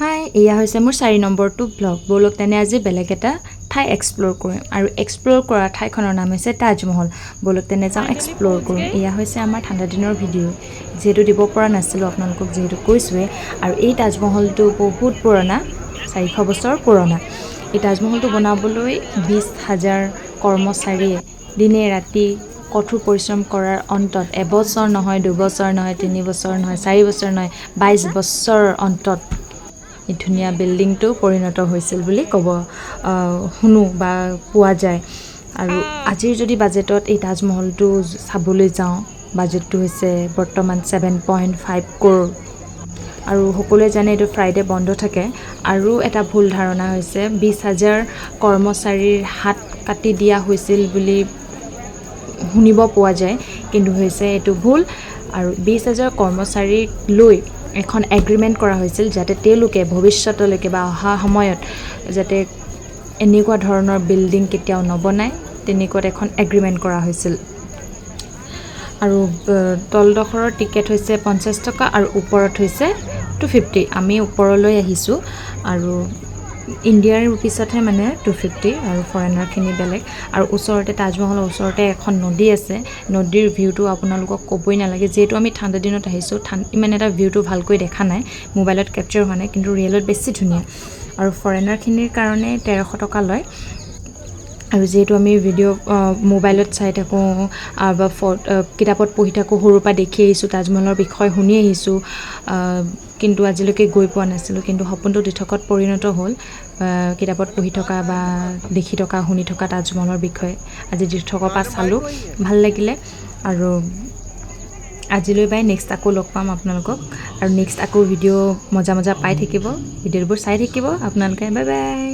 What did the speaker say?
হাই, এয়া হৈছে মোৰ 4 নম্বৰটো ব্লগ। বলক তেনে আজি বেলেগ এটা ঠাই এক্সপ্ল'ৰ কৰিম আৰু এক্সপ্ল'ৰ কৰা ঠাইখনৰ নাম হৈছে তাজমহল। বলক তেনে যাওঁ এক্সপ্ল'ৰ কৰোঁ। এয়া হৈছে আমাৰ ঠাণ্ডা দিনৰ ভিডিঅ', যিহেতু দিব পৰা নাছিলোঁ আপোনালোকক, যিহেতু কৈছোঁৱেই। আৰু এই তাজমহলটো বহুত পুৰণা, 400 বছৰ পুৰণা। এই তাজমহলটো বনাবলৈ 20,000 কৰ্মচাৰীয়ে দিনে ৰাতি কঠোৰ পৰিশ্ৰম কৰাৰ অন্তত এবছৰ নহয়, 2 বছৰ নহয়, 3 বছৰ নহয়, 4 বছৰ নহয়, 22 বছৰৰ অন্তত এই ধুনীয়া বিল্ডিংটো পৰিণত হৈছিল বুলি শুনো বা পোৱা যায়। আৰু আজিৰ যদি বাজেটত এই তাজমহলটো চাবলৈ যাওঁ, বাজেটটো হৈছে বৰ্তমান 7.5 crore। আৰু সকলোৱে জানে এইটো ফ্ৰাইডে বন্ধ থাকে। আৰু এটা ভুল ধাৰণা হৈছে 20,000 কৰ্মচাৰীৰ হাত কাটি দিয়া হৈছিল বুলি শুনিব পোৱা যায়, কিন্তু হৈছে এইটো ভুল। আৰু 20,000 কৰ্মচাৰীক লৈ এখন এগ্ৰিমেণ্ট কৰা হৈছিল, যাতে তেওঁলোকে ভৱিষ্যতলৈকে বা অহা সময়ত যাতে এনেকুৱা ধৰণৰ বিল্ডিং কেতিয়াও নবনায়, তেনেকুৱাত এখন এগ্ৰিমেণ্ট কৰা হৈছিল। আৰু তলডোখৰৰ টিকেট হৈছে 50 টকা আৰু ওপৰত হৈছে 250। আমি ওপৰলৈ আহিছোঁ আৰু ইণ্ডিয়াৰ ৰুপিছতহে মানে 250 আৰু ফৰেনাৰখিনি বেলেগ। আৰু ওচৰতে তাজমহলৰ ওচৰতে এখন নদী আছে। নদীৰ ভিউটো আপোনালোকক ক'বই নালাগে। যিহেতু আমি ঠাণ্ডা দিনত আহিছোঁ, ইমান এটা ভিউটো ভালকৈ দেখা নাই, মোবাইলত কেপচাৰ হোৱা নাই, কিন্তু ৰিয়েলত বেছি ধুনীয়া। আৰু ফৰেনাৰখিনিৰ কাৰণে 1300 টকা লয়। আৰু যিহেতু আমি ভিডিঅ' মোবাইলত চাই থাকোঁ বা কিতাপত পঢ়ি থাকোঁ, সৰুৰ পৰা দেখি আহিছোঁ, তাজমহলৰ বিষয়ে শুনি আহিছোঁ, কিন্তু আজিলৈকে গৈ পোৱা নাছিলোঁ। কিন্তু সপোনটো দিঠকত পৰিণত হ'ল, কিতাপত পঢ়ি থকা বা দেখি থকা, শুনি থকা তাজমহলৰ বিষয়ে আজি দিঠকৰ পৰা চালোঁ, ভাল লাগিলে। আৰু আজিলৈ বাই, নেক্সট আকৌ লগ পাম আপোনালোকক। আৰু নেক্সট আকৌ ভিডিঅ' মজা পাই থাকিব, ভিডিঅ'বোৰ চাই থাকিব আপোনালোকে। Bye bye.